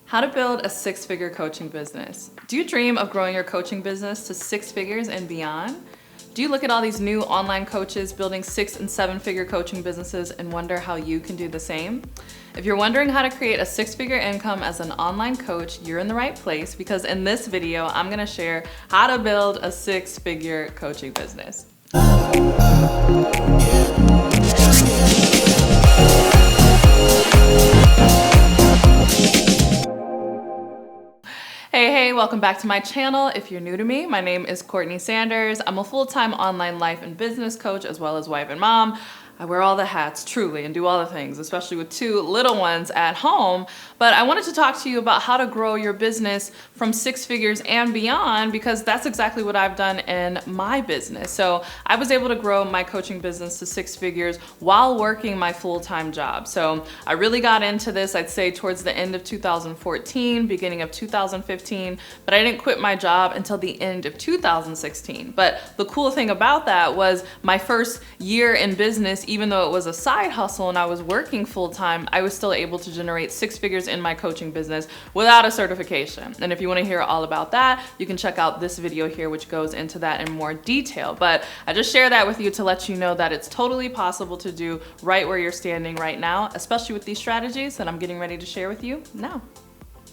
How to build a six-figure coaching business. Do you dream of growing your coaching business to six figures and beyond? Do you look at all these new online coaches building 6- and 7-figure coaching businesses and wonder how you can do the same? If you're wondering how to create a six-figure income as an online coach, you're in the right place, because in this video, I'm gonna share how to build a six-figure coaching business. Hey, welcome back to my channel. If you're new to me, my name is Courtney Sanders. I'm a full-time online life and business coach as well as wife and mom. I wear all the hats, truly, and do all the things, especially with 2 little ones at home. But I wanted to talk to you about how to grow your business from 6 figures and beyond, because that's exactly what I've done in my business. So I was able to grow my coaching business to 6 figures while working my full-time job. So I really got into this, I'd say, towards the end of 2014, beginning of 2015, but I didn't quit my job until the end of 2016. But the cool thing about that was my first year in business, even though it was a side hustle and I was working full-time, I was still able to generate 6 figures in my coaching business without a certification. And if you want to hear all about that, you can check out this video here, which goes into that in more detail. But I just share that with you to let you know that it's totally possible to do right where you're standing right now, especially with these strategies that I'm getting ready to share with you now.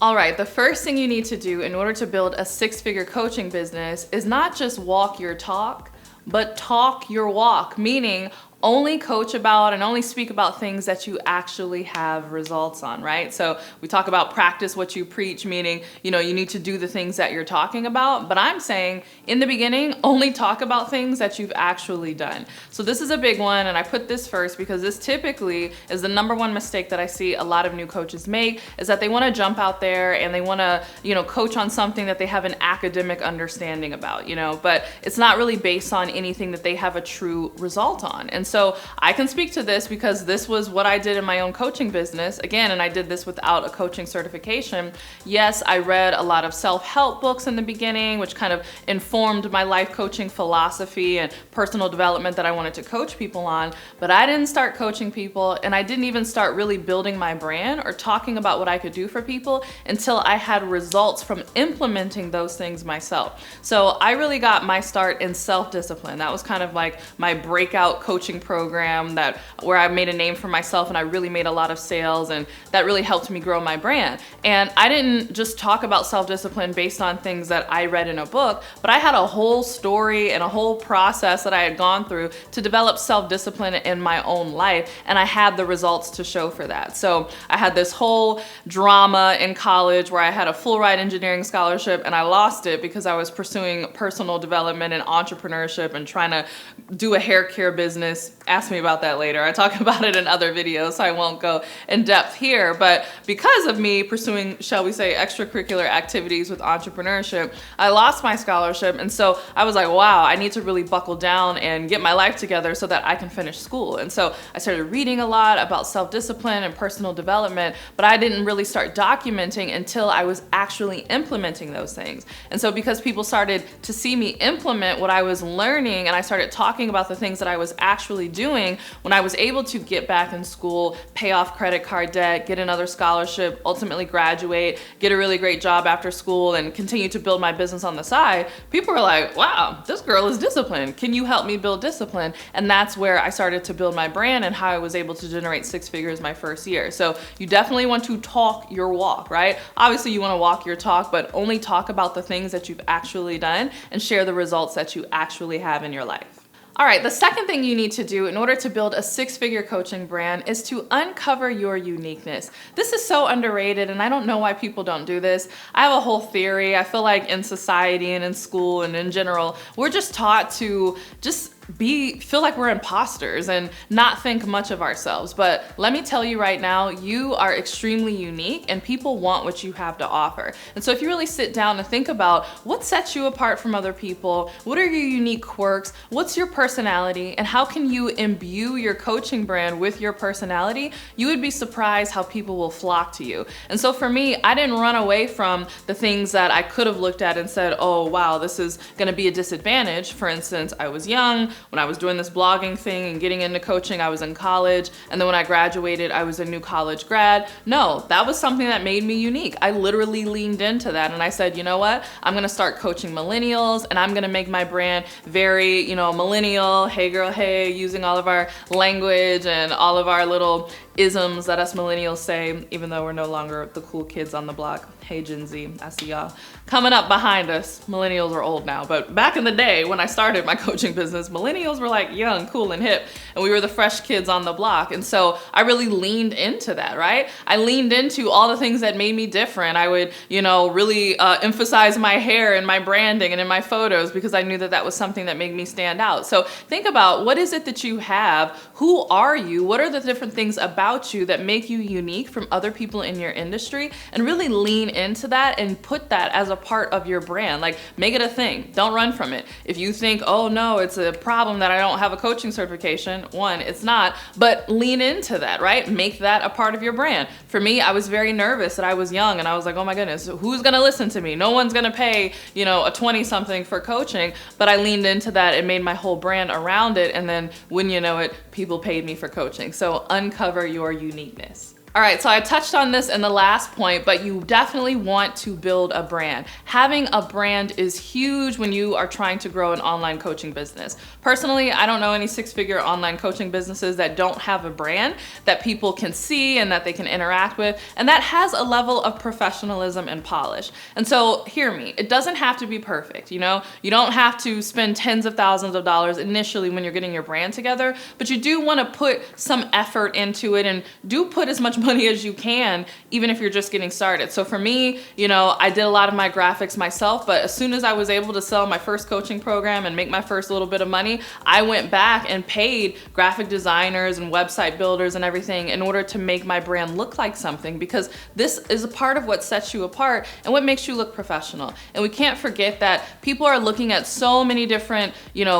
All right, the first thing you need to do in order to build a 6-figure coaching business is not just walk your talk, but talk your walk, meaning only coach about and only speak about things that you actually have results on, right? So we talk about practice what you preach, meaning, you need to do the things that you're talking about. But I'm saying in the beginning, only talk about things that you've actually done. So this is a big one, and I put this first because this typically is the #1 mistake that I see a lot of new coaches make, is that they want to jump out there and they want to, coach on something that they have an academic understanding about, but it's not really based on anything that they have a true result on. And so I can speak to this because this was what I did in my own coaching business. Again, and I did this without a coaching certification. Yes, I read a lot of self-help books in the beginning, which kind of informed my life coaching philosophy and personal development that I wanted to coach people on. But I didn't start coaching people, and I didn't even start really building my brand or talking about what I could do for people until I had results from implementing those things myself. So I really got my start in self-discipline. That was kind of like my breakout coaching program where I made a name for myself, and I really made a lot of sales, and that really helped me grow my brand. And I didn't just talk about self-discipline based on things that I read in a book, but I had a whole story and a whole process that I had gone through to develop self-discipline in my own life, and I had the results to show for that. So I had this whole drama in college where I had a full ride engineering scholarship, and I lost it because I was pursuing personal development and entrepreneurship and trying to do a hair care business. Ask me about that later. I talk about it in other videos, so I won't go in depth here. But because of me pursuing, shall we say, extracurricular activities with entrepreneurship, I lost my scholarship. And so I was like, wow, I need to really buckle down and get my life together so that I can finish school. And so I started reading a lot about self-discipline and personal development, but I didn't really start documenting until I was actually implementing those things. And so because people started to see me implement what I was learning, and I started talking about the things that I was actually doing, when I was able to get back in school, pay off credit card debt, get another scholarship, ultimately graduate, get a really great job after school, and continue to build my business on the side, people were like, wow, this girl is disciplined. Can you help me build discipline? And that's where I started to build my brand and how I was able to generate 6 figures my first year. So you definitely want to talk your walk, right? Obviously you want to walk your talk, but only talk about the things that you've actually done and share the results that you actually have in your life. All right, the second thing you need to do in order to build a 6-figure coaching brand is to uncover your uniqueness. This is so underrated, and I don't know why people don't do this. I have a whole theory. I feel like in society and in school and in general, we're just taught to just feel like we're imposters and not think much of ourselves. But let me tell you right now, you are extremely unique and people want what you have to offer. And so if you really sit down and think about what sets you apart from other people, what are your unique quirks, what's your personality, and how can you imbue your coaching brand with your personality, you would be surprised how people will flock to you. And so for me, I didn't run away from the things that I could have looked at and said, oh wow, this is gonna be a disadvantage. For instance, I was young, when I was doing this blogging thing and getting into coaching, I was in college. And then when I graduated, I was a new college grad. No, that was something that made me unique. I literally leaned into that and I said, you know what? I'm gonna start coaching millennials and I'm gonna make my brand very, millennial, hey girl, hey, using all of our language and all of our little isms that us millennials say, even though we're no longer the cool kids on the block. Hey Gen Z, I see y'all coming up behind us. Millennials are old now, but back in the day when I started my coaching business, millennials were like young, cool, and hip, and we were the fresh kids on the block. And so I really leaned into that, right? I leaned into all the things that made me different. I would, really emphasize my hair and my branding and in my photos because I knew that that was something that made me stand out. So think about, what is it that you have? Who are you? What are the different things about you that make you unique from other people in your industry? And really lean into that and put that as a part of your brand. Like, make it a thing. Don't run from it. If you think, oh no, it's a problem that I don't have a coaching certification, one, it's not, but lean into that, right? Make that a part of your brand. For me, I was very nervous that I was young and I was like, oh my goodness, who's gonna listen to me? No one's gonna pay, a 20 something for coaching, but I leaned into that and made my whole brand around it. And then when you know it, people paid me for coaching. So uncover your uniqueness. All right, so I touched on this in the last point, but you definitely want to build a brand. Having a brand is huge when you are trying to grow an online coaching business. Personally, I don't know any six-figure online coaching businesses that don't have a brand that people can see and that they can interact with, and that has a level of professionalism and polish. And so hear me, it doesn't have to be perfect, You don't have to spend tens of thousands of dollars initially when you're getting your brand together, but you do want to put some effort into it and do put as much money as you can, even if you're just getting started. So for me, I did a lot of my graphics myself, but as soon as I was able to sell my first coaching program and make my first little bit of money, I went back and paid graphic designers and website builders and everything in order to make my brand look like something, because this is a part of what sets you apart and what makes you look professional. And we can't forget that people are looking at so many different,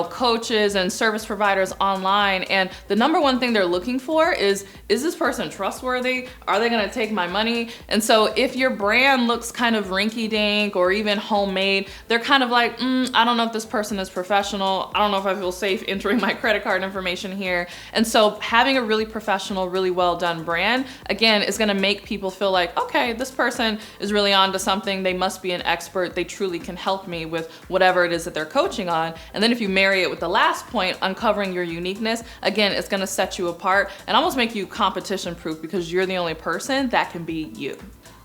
coaches and service providers online, and the number one thing they're looking for is this person trustworthy? Are they gonna take my money? And so if your brand looks kind of rinky-dink or even homemade, they're kind of like, I don't know if this person is professional. I don't know if I feel safe entering my credit card information here. And so having a really professional, really well done brand, again, is gonna make people feel like, okay, this person is really onto something. They must be an expert. They truly can help me with whatever it is that they're coaching on. And then if you marry it with the last point, uncovering your uniqueness, again, it's gonna set you apart and almost make you competition proof because you're the only person that can be you.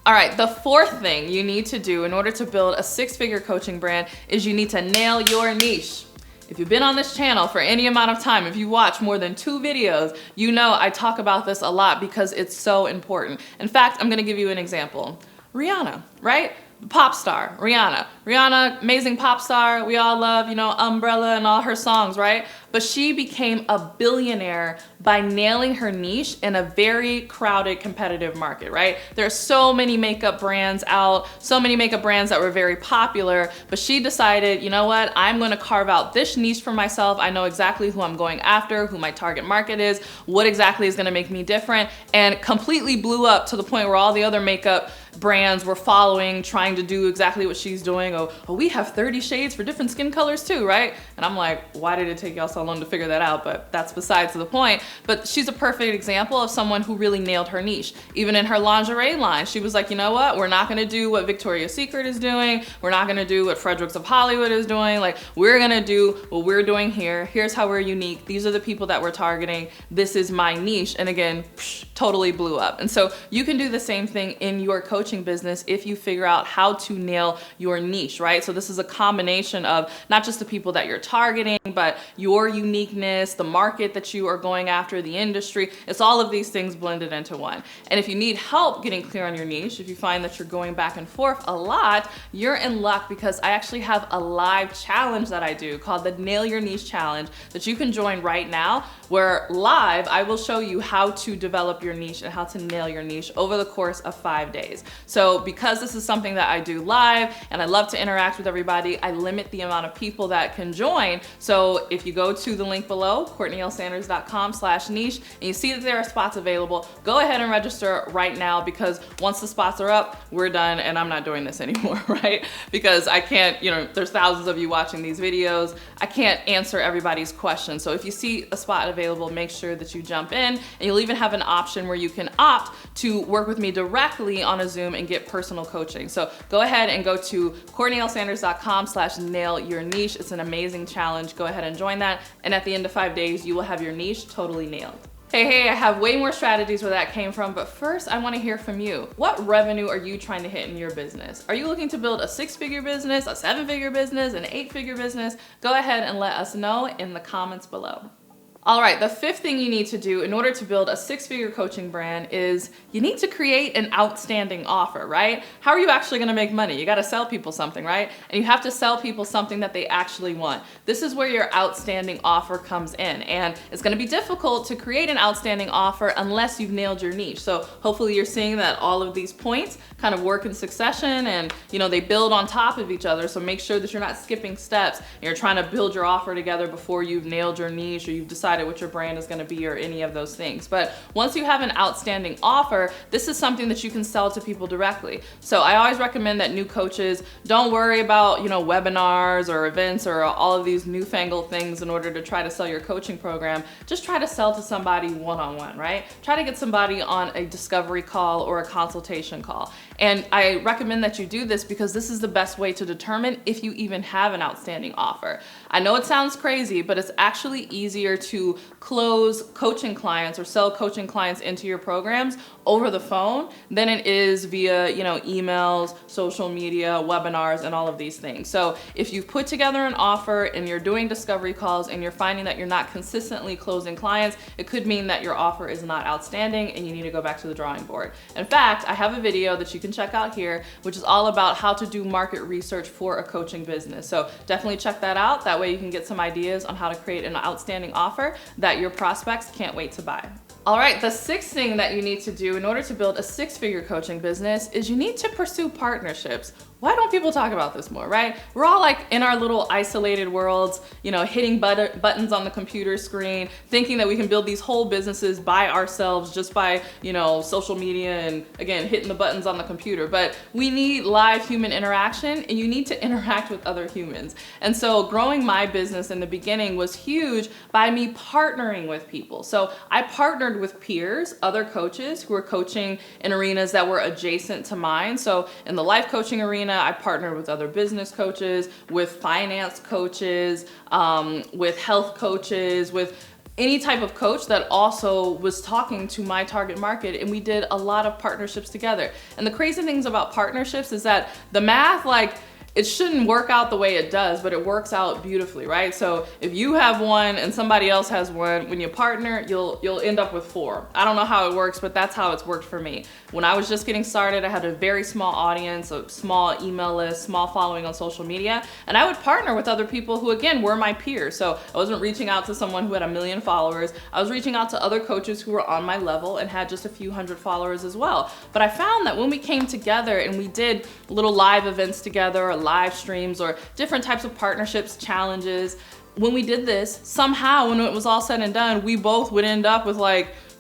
All right, the fourth thing you need to do in order to build a six-figure coaching brand is you need to nail your niche. If you've been on this channel for any amount of time, if you watch more than 2 videos, you know I talk about this a lot because it's so important. In fact, I'm gonna give you an example. Rihanna, right? Pop star, Rihanna. Rihanna, amazing pop star. We all love, Umbrella and all her songs, right? But she became a billionaire by nailing her niche in a very crowded, competitive market, right? There's so many makeup brands out, so many makeup brands that were very popular, but she decided, you know what? I'm gonna carve out this niche for myself. I know exactly who I'm going after, who my target market is, what exactly is gonna make me different, and completely blew up to the point where all the other makeup brands were following, trying to do exactly what she's doing. Oh, we have 30 shades for different skin colors too, right? And I'm like, why did it take y'all so long to figure that out? But that's besides the point. But she's a perfect example of someone who really nailed her niche. Even in her lingerie line, she was like, you know what? We're not gonna do what Victoria's Secret is doing. We're not gonna do what Fredericks of Hollywood is doing. Like, we're gonna do what we're doing here. Here's how we're unique. These are the people that we're targeting. This is my niche. And again, totally blew up. And so you can do the same thing in your coaching business if you figure out how to nail your niche, right? So this is a combination of not just the people that you're targeting, but your uniqueness, the market that you are going after, the industry. It's all of these things blended into one. And if you need help getting clear on your niche, if you find that you're going back and forth a lot, you're in luck because I actually have a live challenge that I do called the Nail Your Niche Challenge that you can join right now, where live I will show you how to develop your niche and how to nail your niche over the course of 5 days. So because this is something that I do live and I love to interact with everybody, I limit the amount of people that can join. So if you go to the link below, CourtneyLSanders.com/niche, and you see that there are spots available, go ahead and register right now, because once the spots are up, we're done and I'm not doing this anymore, right? Because I can't, there's thousands of you watching these videos. I can't answer everybody's questions. So if you see a spot available, make sure that you jump in, and you'll even have an option where you can opt to work with me directly on a Zoom and get personal coaching. So go ahead and go to CourtneyLSanders.com/nail-your-niche. It's an amazing challenge. Go ahead and join that. And at the end of 5 days, you will have your niche totally nailed. Hey, I have way more strategies where that came from, but first I want to hear from you. What revenue are you trying to hit in your business? Are you looking to build a 6-figure business, a 7-figure business, an 8-figure business? Go ahead and let us know in the comments below. All right, the 5th thing you need to do in order to build a 6-figure coaching brand is you need to create an outstanding offer, right? How are you actually gonna make money? You gotta sell people something, right? And you have to sell people something that they actually want. This is where your outstanding offer comes in. And it's gonna be difficult to create an outstanding offer unless you've nailed your niche. So hopefully you're seeing that all of these points kind of work in succession, and they build on top of each other. So make sure that you're not skipping steps and you're trying to build your offer together before you've nailed your niche or you've decided what your brand is going to be or any of those things. But once you have an outstanding offer, this is something that you can sell to people directly. So I always recommend that new coaches don't worry about, webinars or events or all of these newfangled things in order to try to sell your coaching program. Just try to sell to somebody one-on-one, right? Try to get somebody on a discovery call or a consultation call. And I recommend that you do this because this is the best way to determine if you even have an outstanding offer. I know it sounds crazy, but it's actually easier to close coaching clients or sell coaching clients into your programs over the phone than it is via, emails, social media, webinars, and all of these things. So if you've put together an offer and you're doing discovery calls and you're finding that you're not consistently closing clients, it could mean that your offer is not outstanding and you need to go back to the drawing board. In fact, I have a video that you can check out here, which is all about how to do market research for a coaching business. So definitely check that out. That way you can get some ideas on how to create an outstanding offer that your prospects can't wait to buy. All right, the 6th thing that you need to do in order to build a 6-figure coaching business is you need to pursue partnerships. Why don't people talk about this more, right? We're all like in our little isolated worlds, hitting buttons on the computer screen, thinking that we can build these whole businesses by ourselves just by, social media and again, hitting the buttons on the computer. But we need live human interaction, and you need to interact with other humans. And so growing my business in the beginning was huge by me partnering with people. So I partnered with peers, other coaches who were coaching in arenas that were adjacent to mine. So in the life coaching arena, I partnered with other business coaches, with finance coaches, with health coaches, with any type of coach that also was talking to my target market, and we did a lot of partnerships together. And the crazy things about partnerships is that the math, it shouldn't work out the way it does, but it works out beautifully, right? So if you have one and somebody else has one, when you partner, you'll end up with 4. I don't know how it works, but that's how it's worked for me. When I was just getting started, I had a very small audience, a small email list, small following on social media, and I would partner with other people who, again, were my peers. So I wasn't reaching out to someone who had 1 million followers. I was reaching out to other coaches who were on my level and had just a few hundred followers as well. But I found that when we came together and we did little live events together, or live streams, or different types of partnerships, challenges, when we did this, somehow when it was all said and done, we both would end up with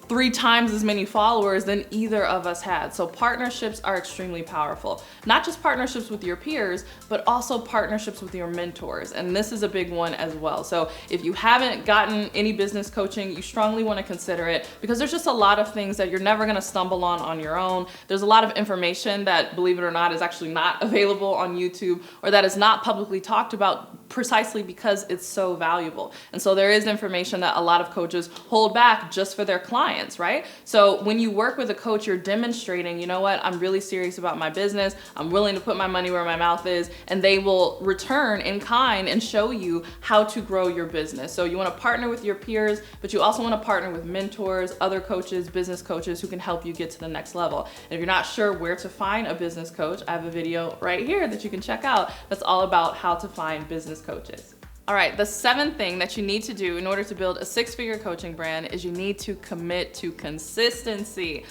3 times as many followers than either of us had. So partnerships are extremely powerful. Not just partnerships with your peers, but also partnerships with your mentors. And this is a big one as well. So if you haven't gotten any business coaching, you strongly want to consider it, because there's just a lot of things that you're never going to stumble on your own. There's a lot of information that, believe it or not, is actually not available on YouTube, or that is not publicly talked about, precisely because it's so valuable. And so there is information that a lot of coaches hold back just for their clients, right? So when you work with a coach, you're demonstrating, you know what, I'm really serious about my business. I'm willing to put my money where my mouth is, and they will return in kind and show you how to grow your business. So you want to partner with your peers, but you also want to partner with mentors, other coaches, business coaches who can help you get to the next level. And if you're not sure where to find a business coach, I have a video right here that you can check out that's all about how to find business coaches. All right, the 7th thing that you need to do in order to build a 6-figure coaching brand is you need to commit to consistency.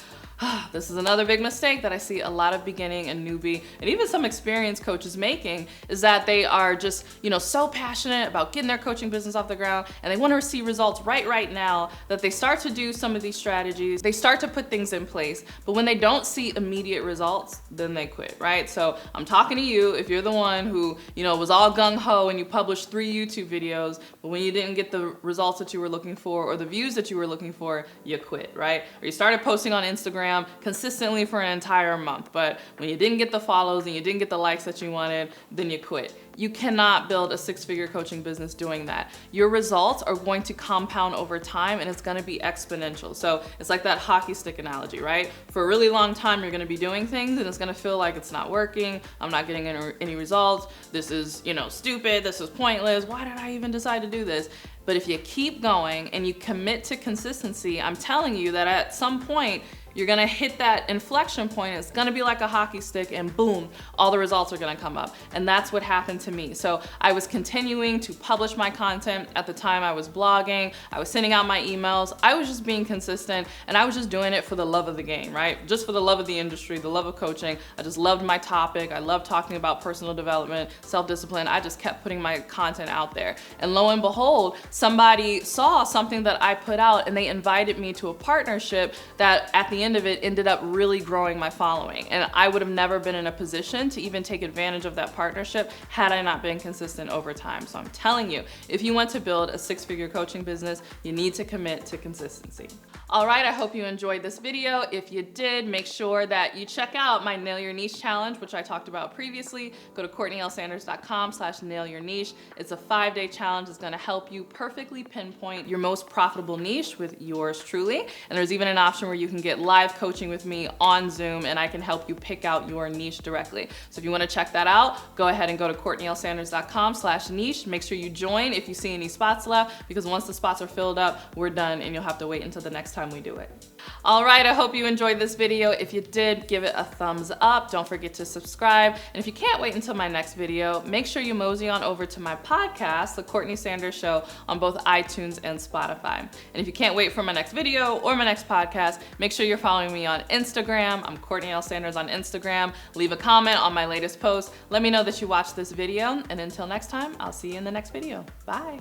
This is another big mistake that I see a lot of beginning and newbie and even some experienced coaches making, is that they are just, so passionate about getting their coaching business off the ground and they want to see results right now that they start to do some of these strategies, they start to put things in place, but when they don't see immediate results, then they quit, right? So I'm talking to you if you're the one who, was all gung-ho and you published 3 YouTube videos, but when you didn't get the results that you were looking for or the views that you were looking for, you quit, right? Or you started posting on Instagram consistently for an entire month, but when you didn't get the follows and you didn't get the likes that you wanted, then you quit. You cannot build a 6-figure coaching business doing that. Your results are going to compound over time and it's gonna be exponential. So it's like that hockey stick analogy, right? For a really long time, you're gonna be doing things and it's gonna feel like it's not working, I'm not getting any results, this is, stupid, this is pointless, why did I even decide to do this? But if you keep going and you commit to consistency, I'm telling you that at some point, you're gonna hit that inflection point. It's gonna be like a hockey stick and boom, all the results are gonna come up. And that's what happened to me. So I was continuing to publish my content. At the time I was blogging, I was sending out my emails. I was just being consistent and I was just doing it for the love of the game, right? Just for the love of the industry, the love of coaching. I just loved my topic. I loved talking about personal development, self-discipline. I just kept putting my content out there. And lo and behold, somebody saw something that I put out and they invited me to a partnership that at the end of it ended up really growing my following. And I would have never been in a position to even take advantage of that partnership had I not been consistent over time. So I'm telling you, if you want to build a 6-figure coaching business, you need to commit to consistency. All right, I hope you enjoyed this video. If you did, make sure that you check out my Nail Your Niche Challenge, which I talked about previously. Go to CourtneyLSanders.com/nailyourniche. It's a 5-day challenge that's gonna help you perfectly pinpoint your most profitable niche with yours truly. And there's even an option where you can get live coaching with me on Zoom and I can help you pick out your niche directly. So if you wanna check that out, go ahead and go to CourtneyLSanders.com/niche. Make sure you join if you see any spots left, because once the spots are filled up, we're done and you'll have to wait until the next time we do it. All right, I hope you enjoyed this video. If you did, give it a thumbs up. Don't forget to subscribe. And if you can't wait until my next video, make sure you mosey on over to my podcast, The Courtney Sanders Show, on both iTunes and Spotify. And if you can't wait for my next video or my next podcast, make sure you're following me on Instagram. I'm CourtneyLSanders on Instagram. Leave a comment on my latest post. Let me know that you watched this video. And until next time, I'll see you in the next video. Bye.